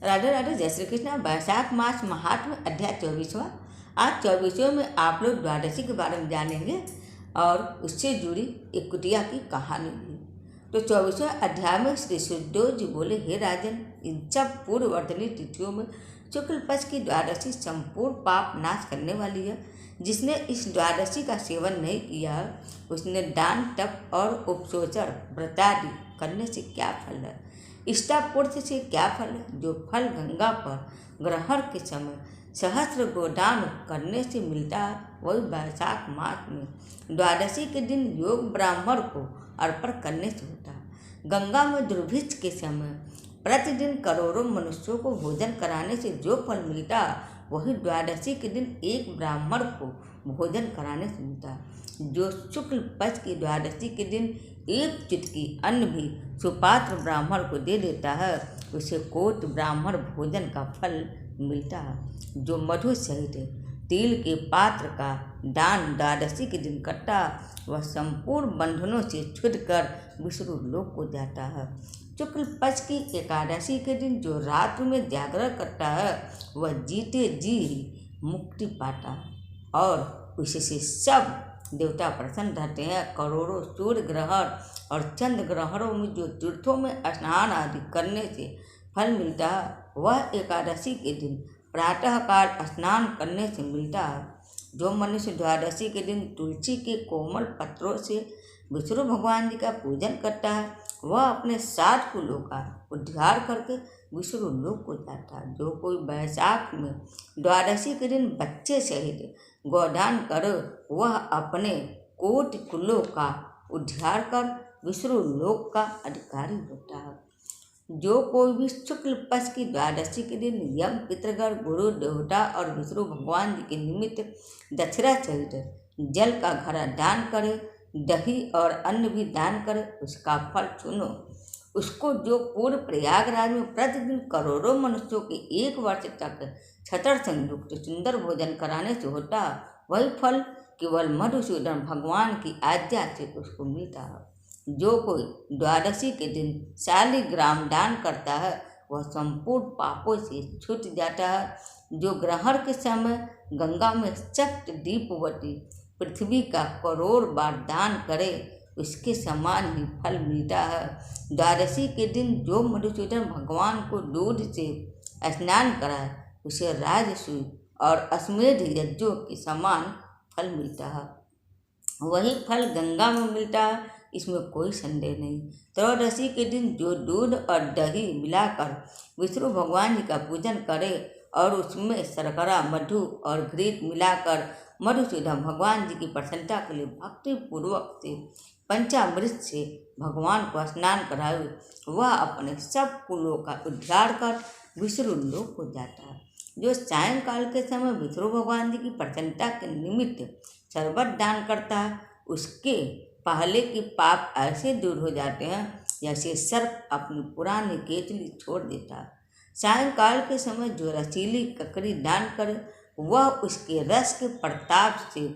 राधे राधे, जय श्री कृष्ण। वैशाख मास महात्म अध्याय 24वां। आज 24वें में आप लोग द्वादशी के बारे में जानेंगे और उससे जुड़ी एक कुटिया की कहानी भी। तो 24वें अध्याय में श्री सुखदेव जी बोले, हे राजन, इन सब पूर्ववर्तनी तिथियों में शुक्ल पक्ष की द्वादशी संपूर्ण पाप नाश करने वाली है। जिसने इस द्वादशी का सेवन नहीं किया उसने दान, तप और उपसोचन व्रतादि करने से क्या फल है, इष्टापूर्ति से क्या फल है। जो फल गंगा पर ग्रहण के समय सहस्त्र गोदान करने से मिलता है, वही वैशाख मास में द्वादशी के दिन योग ब्राह्मण को अर्पण करने से होता है। गंगा में दुर्भिक्ष के समय प्रतिदिन करोड़ों मनुष्यों को भोजन कराने से जो फल मिलता है, वही द्वादशी के दिन एक ब्राह्मण को भोजन कराने से मिलता है। जो शुक्ल पक्ष की द्वादशी के दिन एक चुटकी अन्न भी सुपात्र ब्राह्मण को दे देता है, उसे कोट ब्राह्मण भोजन का फल मिलता है। जो मधु सहित तिल के पात्र का दान द्वादशी के दिन करता है, वह संपूर्ण बंधनों से छूटकर विष्णु लोक को जाता है। शुक्ल पक्ष की एकादशी के दिन जो रात्रि में जागरण करता है, वह जीते जी ही मुक्ति पाता है और उससे सब देवता प्रसन्न रहते हैं। करोड़ों सूर्य ग्रहण और चंद्र ग्रहणों में जो तीर्थों में स्नान आदि करने से फल मिलता है, वह एकादशी के दिन प्रातःकाल स्नान करने से मिलता है। जो मनुष्य द्वादशी के दिन तुलसी के कोमल पत्रों से विष्णु भगवान जी का पूजन करता है, वह अपने 7 कुलों का उद्धार करके विष्णु लोक को जाता है। जो कोई वैशाख में द्वादशी के दिन बच्चे सहित गोदान करे, वह अपने कोटि कुलों का उद्धार कर विष्णु लोक का अधिकारी होता है। जो कोई भी शुक्ल पक्ष की द्वादशी के दिन यम, पितृगण, गुरु देवता और विष्णु भगवान जी के निमित्त दक्षिणा सहित जल का घड़ा दान करे, दही और अन्न भी दान करे, उसका फल सुनो। उसको जो पूर्व प्रयागराज में प्रतिदिन करोड़ों मनुष्यों के 1 वर्ष तक छतर संयुक्त सुंदर भोजन कराने से होता है, वही फल केवल मधुसूदन भगवान की आज्ञा से उसको मिलता है। जो कोई द्वादशी के दिन शालिग्राम दान करता है, वह संपूर्ण पापों से छूट जाता है। जो ग्रहण के समय गंगा में शक्त दीपवती पृथ्वी का करोड़ बार दान करे, उसके समान ही फल मिलता है। द्वादशी के दिन जो मधुसूदन भगवान को दूध से स्नान कराए, उसे राजसूय और अश्वमेध यज्ञों के समान फल मिलता है। वही फल गंगा में मिलता है, इसमें कोई संदेह नहीं। त्रयोदशी के दिन जो दूध और दही मिलाकर विष्णु भगवान जी का पूजन करे और उसमें शर्करा, मधु और घृत मिलाकर मधुसूदन भगवान जी की प्रसन्नता के लिए भक्ति पूर्वक से पंचामृत से भगवान को स्नान कराए, वह अपने सब कुलों का उद्धार कर विष्णु लोक को जाता है। जो सायंकाल के समय विष्णु भगवान जी की प्रसन्नता के निमित्त शरबत दान करता है, उसके पहले के पाप ऐसे दूर हो जाते हैं जैसे सर्प अपनी पुरानी केचली छोड़ देता है। सायंकाल के समय जो रसीली ककड़ी दान करे, वह उसके रस के प्रताप से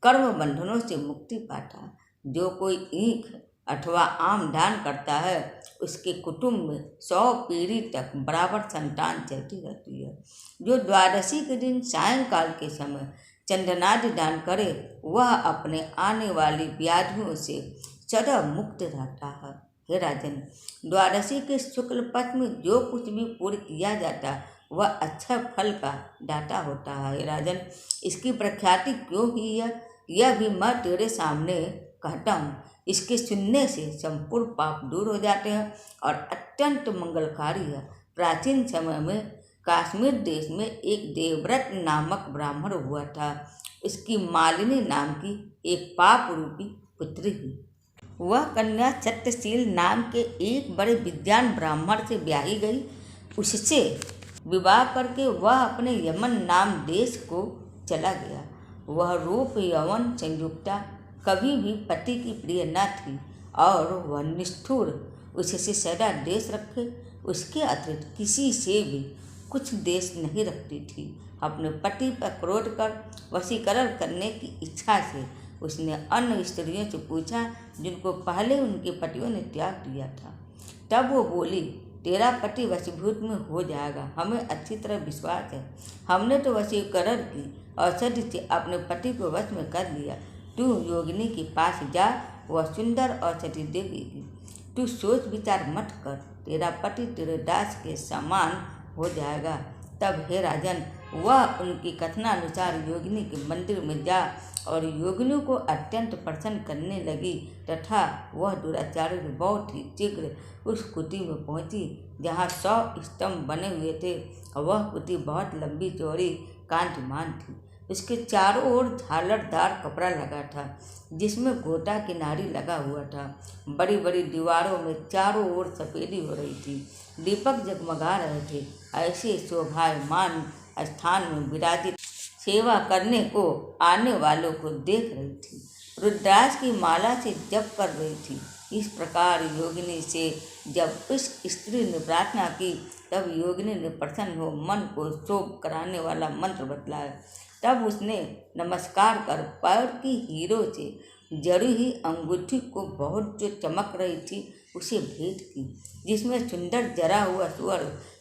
कर्म बंधनों से मुक्ति पाता है। जो कोई ईख अथवा आम दान करता है, उसके कुटुंब में 100 पीढ़ी तक बराबर संतान चलती रहती है। जो द्वादशी के दिन सायंकाल के समय चंदनादि दान करे, वह अपने आने वाली व्याधियों से सदा मुक्त रहता है। हे राजन, द्वादशी के शुक्ल पक्ष में जो कुछ भी पूर्ण किया जाता है, वह अच्छा फल का दाता होता है। हे राजन, इसकी प्रख्याति क्यों हुई है, यह भी मैं तेरे सामने कहता हूँ। इसके सुनने से संपूर्ण पाप दूर हो जाते हैं और अत्यंत मंगलकारी है। प्राचीन समय में कश्मीर देश में एक देवव्रत नामक ब्राह्मण हुआ था। उसकी मालिनी नाम की एक पाप रूपी पुत्री हुई। वह कन्या सत्यशील नाम के एक बड़े विद्वान ब्राह्मण से ब्याही गई। उससे विवाह करके वह अपने यमन नाम देश को चला गया। वह रूप यौवन संयुक्ता कभी भी पति की प्रिय न थी और वह निष्ठुर उससे सदा देश रखे। उसके अतिरिक्त किसी से भी कुछ देश नहीं रखती थी। अपने पति पर क्रोध कर वशीकरण करने की इच्छा से उसने अन्य स्त्रियों से पूछा, जिनको पहले उनके पतियों ने त्याग दिया था। तब वो बोली, तेरा पति वशीभूत में हो जाएगा, हमें अच्छी तरह विश्वास है। हमने तो वशीकरण की औषधि से अपने पति को वश में कर लिया। तू योगिनी के पास जा, वह सुंदर औषधि देगी। तू सोच विचार मत कर, तेरा पति तेरे दास के समान हो जाएगा। तब हे राजन, वह उनकी कथनानुसार योगिनी के मंदिर में जा और योगिनी को अत्यंत प्रसन्न करने लगी तथा वह दुराचार्य बहुत ही शीघ्र उस कुटी में पहुंची जहाँ 100 स्तंभ बने हुए थे। वह कुटी बहुत लंबी चौड़ी कांतिमान थी। उसके चारों ओर झालरदार कपड़ा लगा था जिसमें गोटा किनारी लगा हुआ था। बड़ी बड़ी दीवारों में चारों ओर सफेदी हो रही थी, दीपक जगमगा रहे थे। ऐसे शोभायमान स्थान में विराजित सेवा करने को आने वालों को देख रही थी। रुद्राक्ष की माला से जप कर रही थी। इस प्रकार योगिनी से जब उस स्त्री ने प्रार्थना की तब योगिनी ने प्रसन्न हो मन को शोभ कराने वाला मंत्र बतलाया। तब उसने नमस्कार कर पैर की हीरो से जड़ी हुई अंगूठी को बहुत जो चमक रही थी उसे भेंट की, जिसमें सुंदर जरा हुआ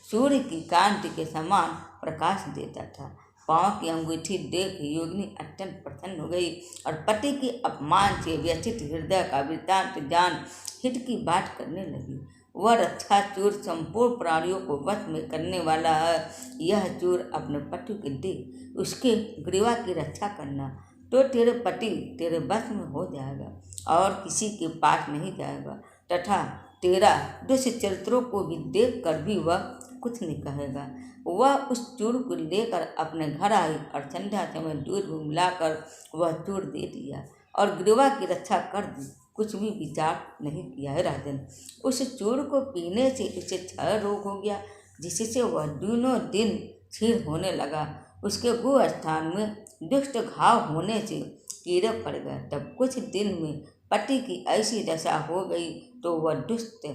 सूर्य की कांति के समान प्रकाश देता था। पाँव की अंगूठी देख योगिनी अत्यंत प्रसन्न हो गई और पति के अपमान से व्यथित हृदय का वृत्तांत जान हित की बात करने लगी। वह रक्षा चूर संपूर्ण प्राणियों को वश में करने वाला है। यह चूर अपने पति के दे, उसके ग्रीवा की रक्षा करना, तो तेरे पति तेरे वश में हो जाएगा और किसी के पास नहीं जाएगा तथा तेरा दुष्चरित्रों को भी देख कर भी वह कुछ नहीं कहेगा। वह उस चूर को लेकर अपने घर आई और संध्या समय दूध में मिलाकर वह चूर दे दिया और ग्रीवा की रक्षा कर दी। कुछ भी विचार नहीं किया है राजन। उस चूर को पीने से उसे क्षय रोग हो गया, जिससे वह दिनों दिन क्षीण होने लगा। उसके गु स्थान में दुष्ट घाव होने से कीड़े पड़ गए। तब कुछ दिन में पति की ऐसी दशा हो गई तो वह दुष्ट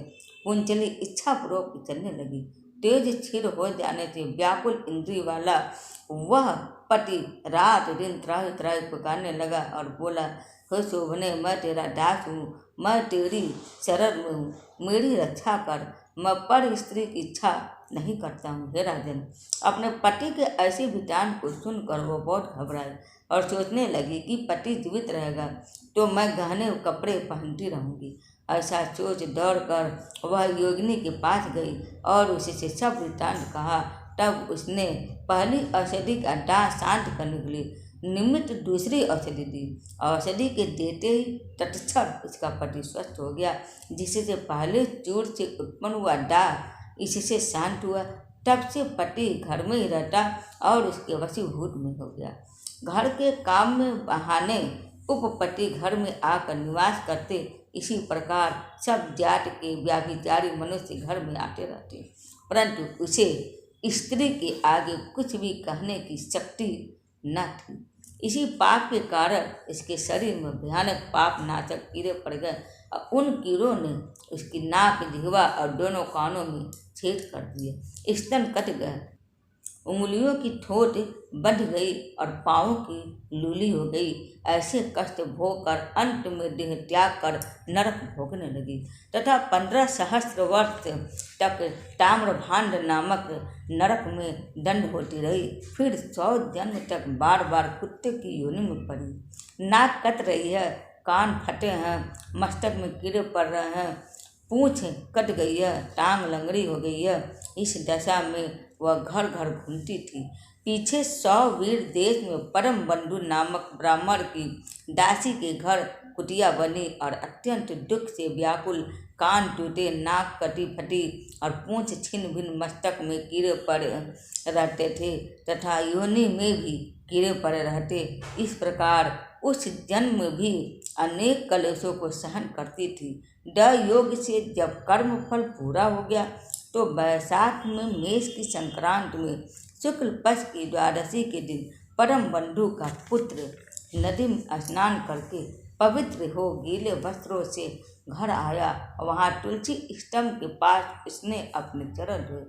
कुंचली इच्छापूर्वक चलने लगी। तेज क्षीण हो जाने से व्याकुल इंद्रिय वाला वह पति रात दिन त्राहि त्राहि पुकारने लगा और बोला, हे शोभने, मैं तेरा दास हूँ, मैं तेरी शरण में हूँ, मेरी रक्षा कर, मैं पर स्त्री की इच्छा नहीं करता हूँ। हे राजन, अपने पति के ऐसे विधान को सुनकर वह बहुत घबराई और सोचने लगी कि पति जीवित रहेगा तो मैं गहने कपड़े पहनती रहूँगी। ऐसा सोच दौड़कर वह योगिनी के पास गई और उससे सब वृत्तांत कहा। तब उसने पहली औषधि का दाह शांत करने के लिए निमित्त दूसरी औषधि दी। औषधि के देते ही तत्क्षण उसका पति स्वस्थ हो गया, जिससे पहले चूर से उत्पन्न हुआ दाह इससे शांत हुआ। तब से पति घर में ही रहता और उसके वशीभूत में हो गया। घर के काम में बहाने उपपति घर में आकर निवास करते। इसी प्रकार सब जात के व्याभिचारी मनुष्य घर में आते रहते, परंतु उसे स्त्री के आगे कुछ भी कहने की शक्ति न थी। इसी पाप के कारण इसके शरीर में भयानक पाप नाशक कीड़े पड़ गए और उन कीड़ों ने उसकी नाक, जिह्वा और दोनों कानों में छेद कर दिए। स्तन कट गए, उंगलियों की ठोट बढ़ गई और पाँवों की लूली हो गई। ऐसे कष्ट भोग कर अंत में देह त्याग कर नरक भोगने लगी तथा 15 सहस्त्र वर्ष तक ताम्रभांड नामक नरक में दंड होती रही। फिर 100 जन्म तक बार बार कुत्ते की योनि में पड़ी। नाक कट रही है, कान फटे हैं, मस्तक में कीड़े पड़ रहे हैं, पूँछ कट गई है, टांग लंगड़ी हो गई है। इस दशा में वह घर घर घूमती थी। पीछे 100 वीर देश में परम बंधु नामक ब्राह्मण की दासी के घर कुटिया बनी और अत्यंत दुख से व्याकुल, कान टूटे, नाक कटी फटी और पूँछ छिन्न भिन्न, मस्तक में कीड़े पड़े रहते थे तथा योनि में भी कीड़े पड़े रहते। इस प्रकार उस जन्म में भी अनेक कलेशों को सहन करती थी। द योग से जब कर्म फल पूरा हो गया तो बैसाख में मेष की संक्रांत में शुक्ल पक्ष की द्वादशी के दिन परम बंधु का पुत्र नदी में स्नान करके पवित्र हो गीले वस्त्रों से घर आया। वहाँ तुलसी स्तंभ के पास उसने अपने चरण धोए।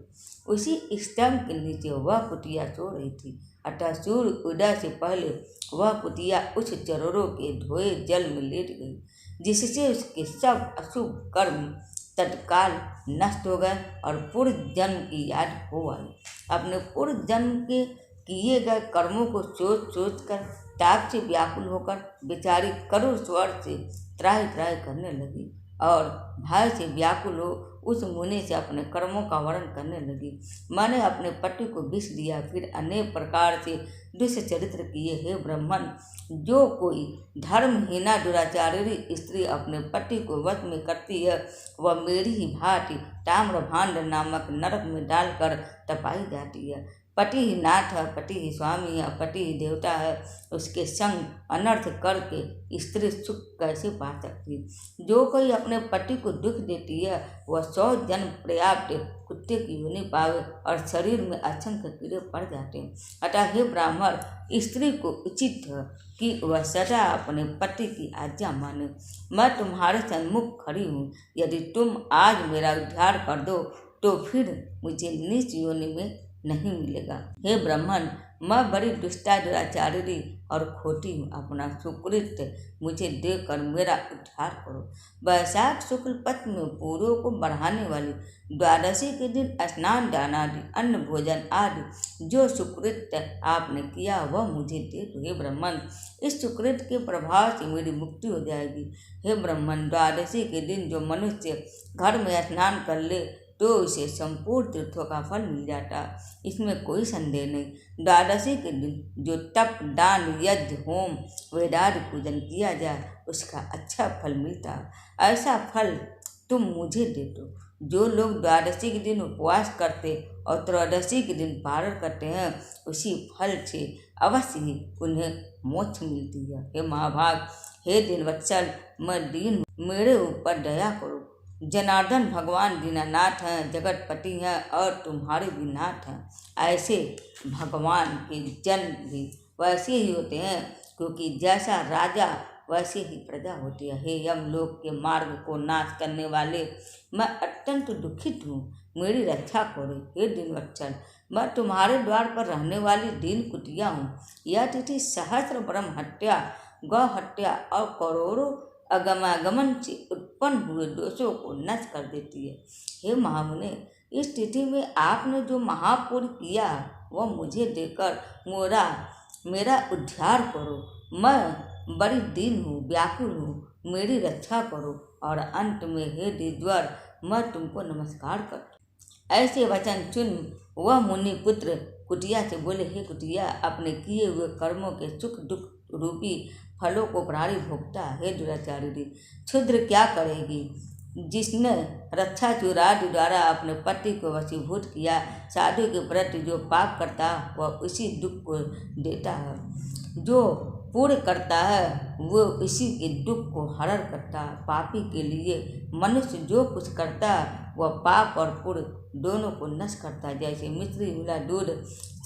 उसी स्तंभ के नीचे वह कुटिया सो रही थी, अतः सूर्य उदय से पहले वह कुटिया उस चरणों के धोए जल में लेट गई, जिससे उसके सब अशुभ कर्म तत्काल नष्ट हो गए और पूर्व जन्म की याद हो आई। अपने पूर्व जन्म के किए गए कर्मों को सोच सोच कर ताप से व्याकुल होकर बेचारी करुण स्वर से त्राहि त्राहि करने लगी और भय से व्याकुल हो उस मुनि से अपने कर्मों का वर्णन करने लगी। मैंने अपने पति को विष दिया, फिर अनेक प्रकार से दुष्चरित्र किए। हे ब्राह्मण, जो कोई धर्महीना दुराचारी स्त्री अपने पति को वश में करती है वह मेरी ही भांति ताम्रभांड नामक नरक में डालकर तपाई जाती है। पति ही नाथ है, पति ही स्वामी है, पति ही देवता है, उसके संग अनर्थ करके स्त्री सुख कैसे पा सकती। जो कोई अपने पति को दुख देती है वह 100 जन्म पर्याप्त कुत्ते की योनि पावे और शरीर में असंख्य कीड़े पड़ जाते हैं। अतः हे ब्राह्मण, स्त्री को उचित है कि वह सदा अपने पति की आज्ञा माने। मैं तुम्हारे सन्मुख खड़ी हूँ, यदि तुम आज मेरा उद्धार कर दो तो फिर मुझे नीच योनि में नहीं मिलेगा। हे ब्राह्मण, मैं बड़ी दुष्टा दुराचारी और खोटी हूँ, अपना सुकृत्य मुझे देकर मेरा उद्धार करो। वैशाख शुक्ल पक्ष में पूर्वों को बढ़ाने वाली द्वादशी के दिन स्नान दान आदि अन्न भोजन आदि जो सुकृत्य आपने किया वह मुझे दे दो। हे ब्राह्मण, इस सुकृत्य के प्रभाव से मेरी मुक्ति हो जाएगी। हे ब्राह्मण, द्वादशी के दिन जो मनुष्य घर में स्नान कर ले तो उसे संपूर्ण तीर्थों का फल मिल जाता, इसमें कोई संदेह नहीं। द्वादशी के दिन जो तप दान यज्ञ होम वेदादि पूजन किया जाए उसका अच्छा फल मिलता, ऐसा फल तुम मुझे दे दो। जो लोग द्वादशी के दिन उपवास करते और त्रयोदशी के दिन पारण करते हैं उसी फल से अवश्य ही उन्हें मोक्ष मिलती है। हे महाभाग, हे दीनवत्सल, मैं दीन, मेरे ऊपर दया करो। जनार्दन भगवान दीनानाथ हैं, जगतपति हैं और तुम्हारे भी नाथ हैं। ऐसे भगवान के जन्म भी वैसे ही होते हैं, क्योंकि जैसा राजा वैसे ही प्रजा होती है। हे यमलोक के मार्ग को नाश करने वाले, मैं अत्यंत दुखित हूँ, मेरी रक्षा करो। हे दीनवत्सल, मैं तुम्हारे द्वार पर रहने वाली दीन कुटिया हूँ। यह तिथि सहस्र ब्रह्म हत्या, गौ हत्या और करोड़ों अगमागमन से उत्पन्न हुए दोषों को नष्ट कर देती है। हे महामुने, इस तिथि में आपने जो महापुण्य किया वह मुझे देकर मेरा उद्धार करो। मैं बड़ी दीन हूँ, व्याकुल हूँ, मेरी रक्षा करो। और अंत में हे देवर, मैं तुमको नमस्कार करता। ऐसे वचन सुन वह मुनि पुत्र कुटिया से बोले, हे कुटिया, अपने किए हुए कर्मों के सुख दुख रूपी फलों को प्राणी भोगता। हे दुराचारी, क्षुद्र क्या करेगी? जिसने रक्षा चुरादि द्वारा अपने पति को वशीभूत किया, साधु के प्रति जो पाप करता वह उसी दुख को देता है। जो पुण्य करता है वो इसी के दुख को हरण करता है। पापी के लिए मनुष्य जो कुछ करता है वह पाप और पुण्य दोनों को नष्ट करता है। जैसे मिश्री मिला दूध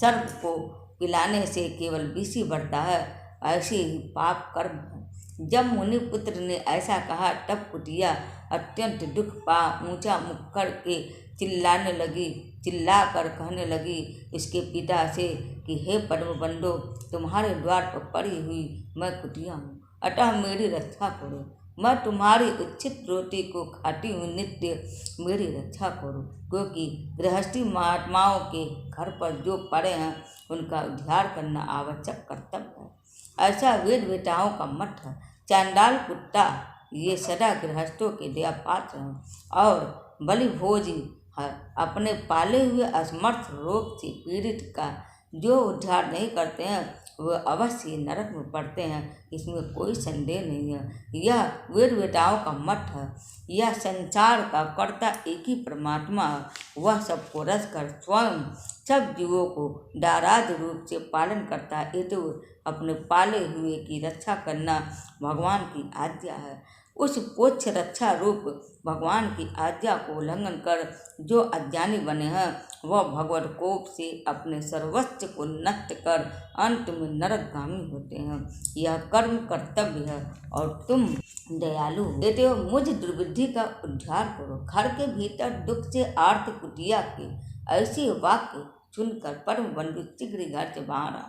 सर्प को पिलाने से केवल विष बढ़ता है, ऐसे ही पाप कर्म है। जब मुनि पुत्र ने ऐसा कहा तब कुटिया अत्यंत दुख पा ऊंचा मुख करके चिल्लाकर कहने लगी इसके पिता से कि हे पद्मबंधो, तुम्हारे द्वार पर पड़ी हुई मैं कुटिया हूँ, अतः मेरी रक्षा करो। मैं तुम्हारी उचित रोटी को खाती हूँ, नित्य मेरी रक्षा करो, क्योंकि गृहस्थी महात्माओं के घर पर जो पड़े हैं उनका उद्धार करना आवश्यक कर्तव्य है। ऐसा वेद वेताओं का मत है। चांडाल कुत्ता ये सदा गृहस्थों के दया पात्र हैं और बलि भोजी है। अपने पाले हुए असमर्थ रोग से पीड़ित का जो उद्धार नहीं करते हैं वह अवश्य नरक में पड़ते हैं, इसमें कोई संदेह नहीं है। यह वेद वेताओं का मत है। यह संसार का कर्ता एक ही परमात्मा है, वह सबको रच कर स्वयं सब जीवों को दाराद रूप से पालन करता है। ये तो अपने पाले हुए की रक्षा करना भगवान की आज्ञा है। उस पोच्छ रक्षा रूप भगवान की आज्ञा को उल्लंघन कर जो अज्ञानी बने हैं वह भगवत कोप से अपने सर्वस्व को नष्ट कर अंत में नरकगामी होते हैं। यह कर्म कर्तव्य है और तुम दयालु देते हो, मुझ दुर्बुद्धि का उद्धार करो। घर के भीतर दुख से आर्त कुटिया के ऐसे वाक्य सुनकर परम बंधु शीघ्र घर से बाहर आ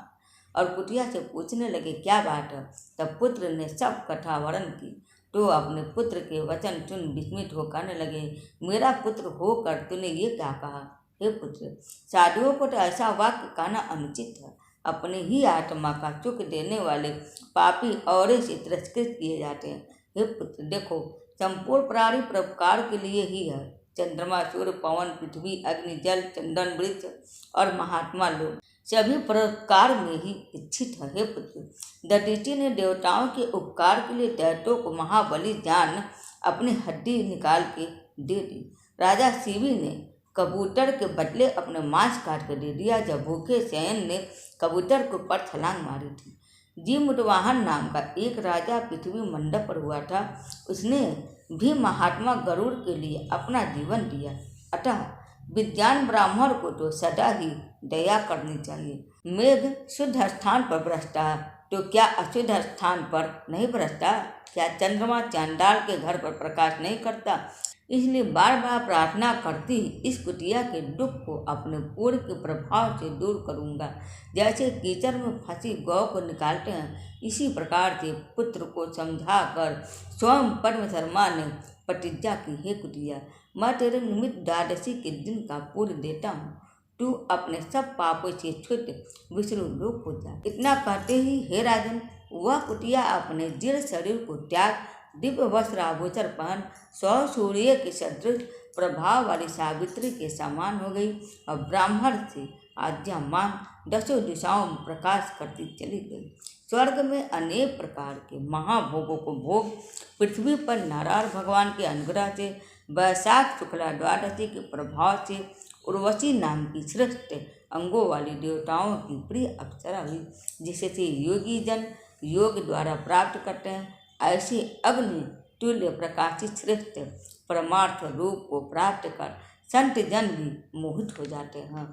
और कुटिया से पूछने लगे क्या बात है। तब पुत्र ने सब कथा वर्णन की। तो अपने पुत्र के वचन सुन विस्मित हो कहने लगे, मेरा पुत्र होकर तूने ये क्या कहा? हे पुत्र, साधुओं को तो ऐसा वाक्य कहना अनुचित है। अपने ही आत्मा का सुख देने वाले पापी और से तिरस्कृत किए जाते हैं। हे पुत्र, देखो, संपूर्ण प्राणी परोपकार के लिए ही है। चंद्रमा, सूर्य, पवन, पृथ्वी, अग्नि, जल, चंदन, वृक्ष और महात्मा लोग सभी परोपकार में ही इच्छित है। हे पुत्र, दधीचि ने देवताओं के उपकार के लिए दैत्यों को महाबली जान अपनी हड्डी निकाल के दे दी। राजा शिवी ने कबूतर के बदले अपने मांस काट कर दे दिया। जब भूखे सैन ने कबूतर के ऊपर छलांग मारी थी। जीमुतवाहन नाम का एक राजा पृथ्वी मंडप पर हुआ था। उसने भी महात्मा गरुड़ के लिए अपना जीवन दिया। अतः विद्वान ब्राह्मण को तो सदा ही दया करनी चाहिए। मेघ शुद्ध स्थान पर बरसता है तो क्या अशुद्ध स्थान पर नहीं बरसता? क्या चंद्रमा चांडाल के घर पर प्रकाश नहीं करता? इसलिए बार बार प्रार्थना करती इस कुटिया के दुख को अपने पूर्व के प्रभाव से दूर करूँगा। जैसे कीचड़ में फंसी गौ को निकालते हैं, इसी प्रकार से पुत्र को समझाकर स्वयं परमशर्मा ने प्रतिज्ञा की, हे कुटिया, मैं तेरे निमित्त द्वादशी के दिन का पूर्व देता हूँ। तू अपने सब पापों से छूट विष्णु लोक हो जा। इतना कहते ही हे राजन, वह कुटिया अपने जीर्ण शरीर को त्याग दिव्य वस्त्र आभूषण पहन सौ सूर्य के सदृश प्रभाव वाली सावित्री के समान हो गई और ब्राह्मण से आज्ञा मांग दसों दिशाओं में प्रकाश करती चली गई। स्वर्ग में अनेक प्रकार के महाभोगों को भोग, पृथ्वी पर नारायण भगवान के अनुग्रह से वैशाख शुक्ला द्वादशी के प्रभाव से उर्वशी नाम की श्रेष्ठ अंगों वाली देवताओं की प्रिय अप्सरा हुई, जिससे योगी जन योग द्वारा प्राप्त करते हैं। ऐसे अग्नि तुल्य प्रकाशित श्रेष्ठ परमार्थ रूप को प्राप्त कर संत जन भी मोहित हो जाते हैं।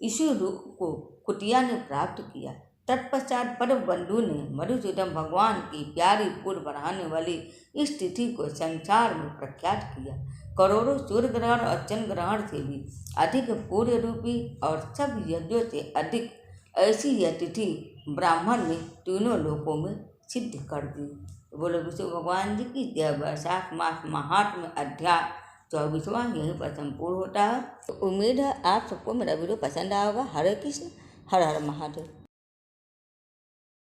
इसी रूप को कुटिया ने प्राप्त किया। तत्पश्चात परम बंधु ने मधुसूदन भगवान की प्यारी पुर बढ़ाने वाली इस तिथि को संसार में प्रख्यात किया। करोड़ों सूर्य ग्रहण और चंद्र ग्रहण से भी अधिक पूर्य रूपी और सब यज्ञों से अधिक ऐसी यह तिथि ब्राह्मण ने तीनों लोकों में सिद्ध कर दी। बोलो विष्णु भगवान जी की जय। वैशाख मास महात्म्य अध्याय 24वां यहीं पर संपूर्ण होता है। तो उम्मीद है आप सबको मेरा वीडियो पसंद आएगा। हरे कृष्ण, हर हर महादेव।